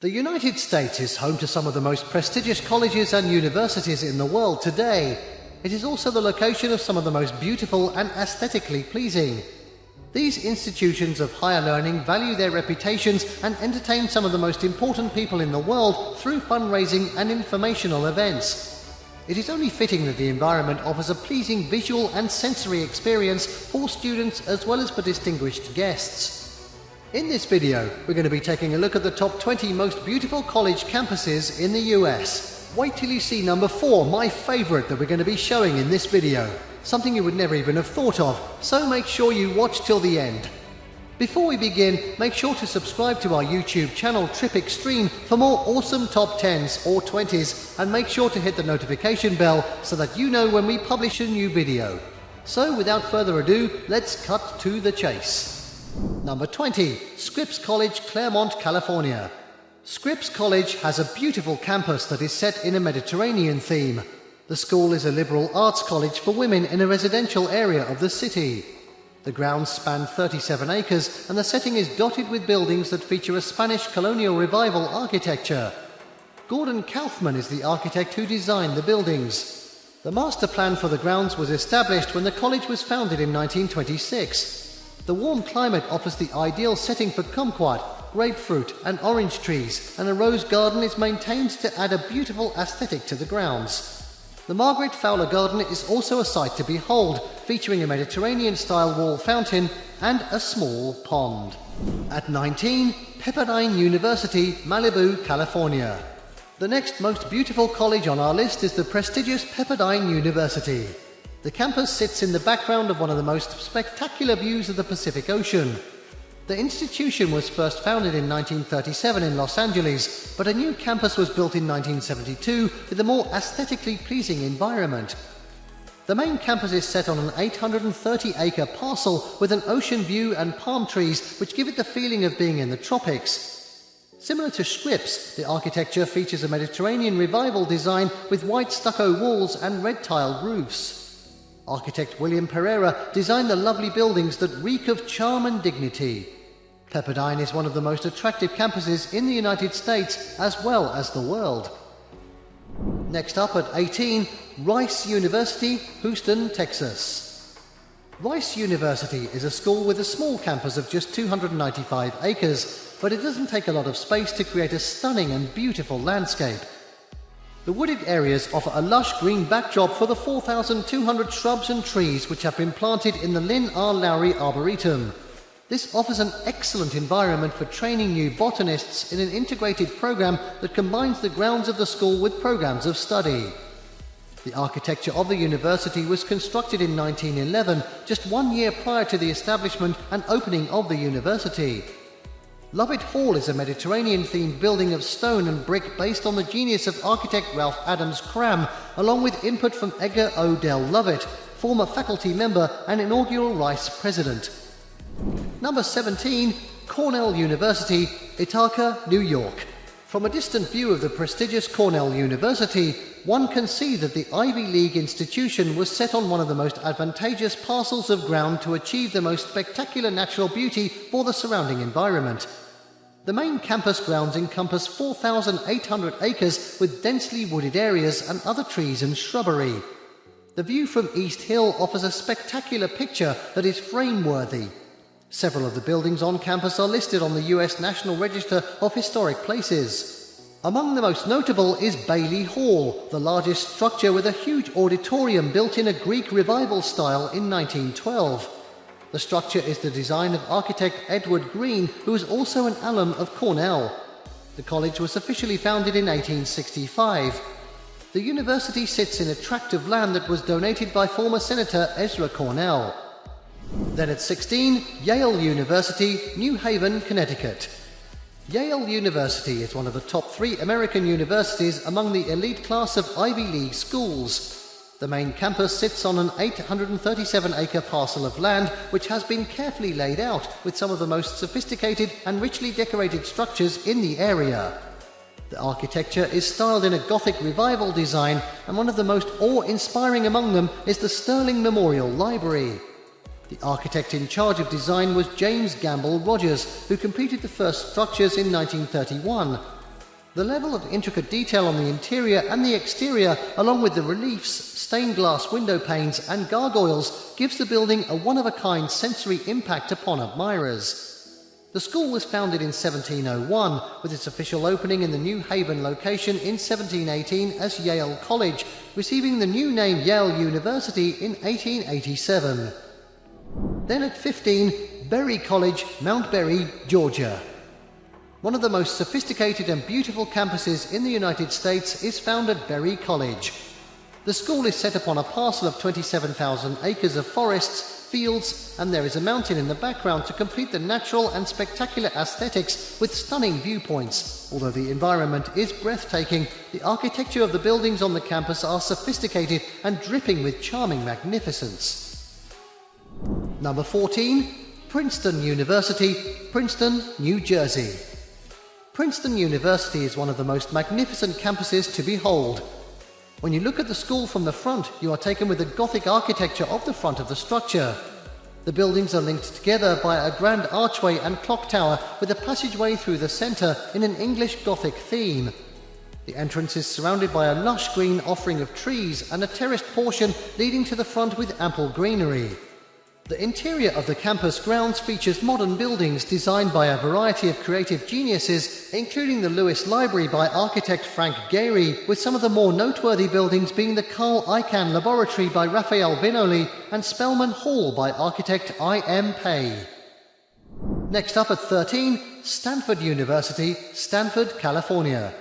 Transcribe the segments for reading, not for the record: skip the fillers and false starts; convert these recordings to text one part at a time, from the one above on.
The United States is home to some of the most prestigious colleges and universities in the world today. It is also the location of some of the most beautiful and aesthetically pleasing. These institutions of higher learning value their reputations and entertain some of the most important people in the world through fundraising and informational events. It is only fitting that the environment offers a pleasing visual and sensory experience for students as well as for distinguished guests. In this video, we're going to be taking a look at the top 20 most beautiful college campuses in the US. Wait till you see number 4, my favourite that we're going to be showing in this video. Something you would never even have thought of, so make sure you watch till the end. Before we begin, make sure to subscribe to our YouTube channel Trip Extreme for more awesome top 10s or 20s, and make sure to hit the notification bell so that you know when we publish a new video. So without further ado, let's cut to the chase. Number 20. Scripps College, Claremont, California. Scripps College has a beautiful campus that is set in a Mediterranean theme. The school is a liberal arts college for women in a residential area of the city. The grounds span 37 acres and the setting is dotted with buildings that feature a Spanish colonial revival architecture. Gordon Kaufman is the architect who designed the buildings. The master plan for the grounds was established when the college was founded in 1926. The warm climate offers the ideal setting for kumquat, grapefruit and orange trees, and a rose garden is maintained to add a beautiful aesthetic to the grounds. The Margaret Fowler Garden is also a sight to behold, featuring a Mediterranean-style wall fountain and a small pond. At 19, Pepperdine University, Malibu, California. The next most beautiful college on our list is the prestigious Pepperdine University. The campus sits in the background of one of the most spectacular views of the Pacific Ocean. The institution was first founded in 1937 in Los Angeles, but a new campus was built in 1972 with a more aesthetically pleasing environment. The main campus is set on an 830-acre parcel with an ocean view and palm trees which give it the feeling of being in the tropics. Similar to Scripps, the architecture features a Mediterranean revival design with white stucco walls and red tiled roofs. Architect William Pereira designed the lovely buildings that reek of charm and dignity. Pepperdine is one of the most attractive campuses in the United States as well as the world. Next up at 18, Rice University, Houston, Texas. Rice University is a school with a small campus of just 295 acres, but it doesn't take a lot of space to create a stunning and beautiful landscape. The wooded areas offer a lush green backdrop for the 4,200 shrubs and trees which have been planted in the Lynn R. Lowry Arboretum. This offers an excellent environment for training new botanists in an integrated program that combines the grounds of the school with programs of study. The architecture of the university was constructed in 1911, just 1 year prior to the establishment and opening of the university. Lovett Hall is a Mediterranean-themed building of stone and brick based on the genius of architect Ralph Adams Cram, along with input from Edgar Odell Lovett, former faculty member and inaugural Rice president. Number 17, Cornell University, Ithaca, New York. From a distant view of the prestigious Cornell University, one can see that the Ivy League institution was set on one of the most advantageous parcels of ground to achieve the most spectacular natural beauty for the surrounding environment. The main campus grounds encompass 4,800 acres with densely wooded areas and other trees and shrubbery. The view from East Hill offers a spectacular picture that is frame-worthy. Several of the buildings on campus are listed on the US National Register of Historic Places. Among the most notable is Bailey Hall, the largest structure with a huge auditorium built in a Greek revival style in 1912. The structure is the design of architect Edward Green, who is also an alum of Cornell. The college was officially founded in 1865. The university sits in a tract of land that was donated by former Senator Ezra Cornell. Then at 16, Yale University, New Haven, Connecticut. Yale University is one of the top 3 American universities among the elite class of Ivy League schools. The main campus sits on an 837-acre parcel of land which has been carefully laid out with some of the most sophisticated and richly decorated structures in the area. The architecture is styled in a Gothic revival design, and one of the most awe-inspiring among them is the Sterling Memorial Library. The architect in charge of design was James Gamble Rogers, who completed the first structures in 1931. The level of intricate detail on the interior and the exterior, along with the reliefs, stained glass window panes and gargoyles, gives the building a one-of-a-kind sensory impact upon admirers. The school was founded in 1701, with its official opening in the New Haven location in 1718 as Yale College, receiving the new name Yale University in 1887. Then at 15, Berry College, Mount Berry, Georgia. One of the most sophisticated and beautiful campuses in the United States is found at Berry College. The school is set upon a parcel of 27,000 acres of forests, fields, and there is a mountain in the background to complete the natural and spectacular aesthetics with stunning viewpoints. Although the environment is breathtaking, the architecture of the buildings on the campus are sophisticated and dripping with charming magnificence. Number 14, Princeton University, Princeton, New Jersey. Princeton University is one of the most magnificent campuses to behold. When you look at the school from the front, you are taken with the Gothic architecture of the front of the structure. The buildings are linked together by a grand archway and clock tower with a passageway through the centre in an English Gothic theme. The entrance is surrounded by a lush green offering of trees and a terraced portion leading to the front with ample greenery. The interior of the campus grounds features modern buildings designed by a variety of creative geniuses, including the Lewis Library by architect Frank Gehry, with some of the more noteworthy buildings being the Carl Icahn Laboratory by Raphael Vinoli and Spelman Hall by architect I.M. Pei. Next up at 13, Stanford University, Stanford, California.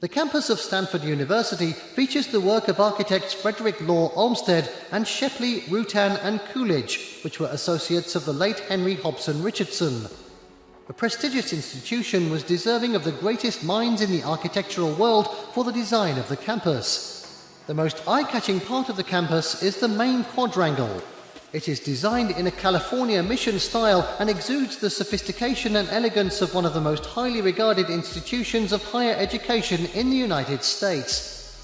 The campus of Stanford University features the work of architects Frederick Law Olmsted and Shepley, Rutan and Coolidge, which were associates of the late Henry Hobson Richardson. A prestigious institution was deserving of the greatest minds in the architectural world for the design of the campus. The most eye-catching part of the campus is the main quadrangle. It is designed in a California mission style and exudes the sophistication and elegance of one of the most highly regarded institutions of higher education in the United States.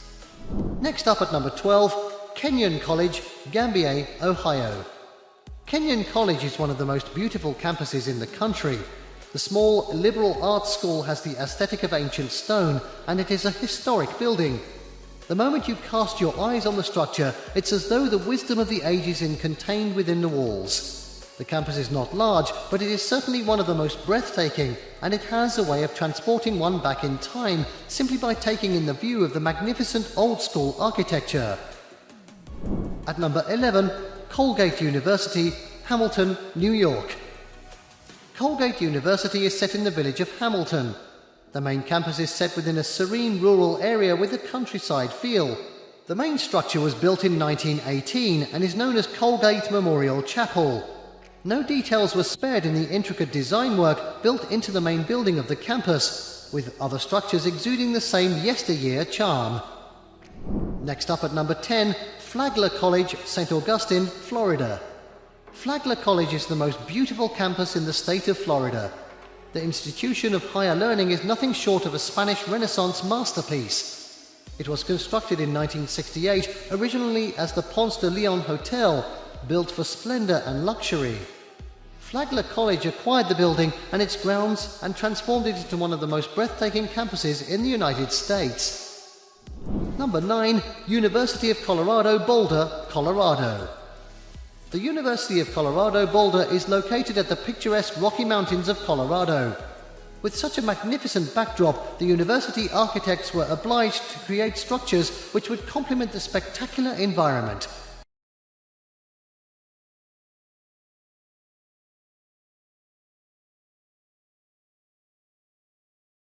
Next up at number 12, Kenyon College, Gambier, Ohio. Kenyon College is one of the most beautiful campuses in the country. The small liberal arts school has the aesthetic of ancient stone, and it is a historic building. The moment you cast your eyes on the structure, it's as though the wisdom of the ages is contained within the walls. The campus is not large, but it is certainly one of the most breathtaking, and it has a way of transporting one back in time simply by taking in the view of the magnificent old-school architecture. At number 11, Colgate University, Hamilton, New York. Colgate University is set in the village of Hamilton. The main campus is set within a serene rural area with a countryside feel. The main structure was built in 1918 and is known as Colgate Memorial Chapel. No details were spared in the intricate design work built into the main building of the campus, with other structures exuding the same yesteryear charm. Next up at number 10, Flagler College, St. Augustine, Florida. Flagler College is the most beautiful campus in the state of Florida. The institution of higher learning is nothing short of a Spanish Renaissance masterpiece. It was constructed in 1968, originally as the Ponce de Leon Hotel, built for splendor and luxury. Flagler College acquired the building and its grounds and transformed it into one of the most breathtaking campuses in the United States. Number 9, University of Colorado, Boulder, Colorado. The University of Colorado Boulder is located at the picturesque Rocky Mountains of Colorado. With such a magnificent backdrop, the university architects were obliged to create structures which would complement the spectacular environment.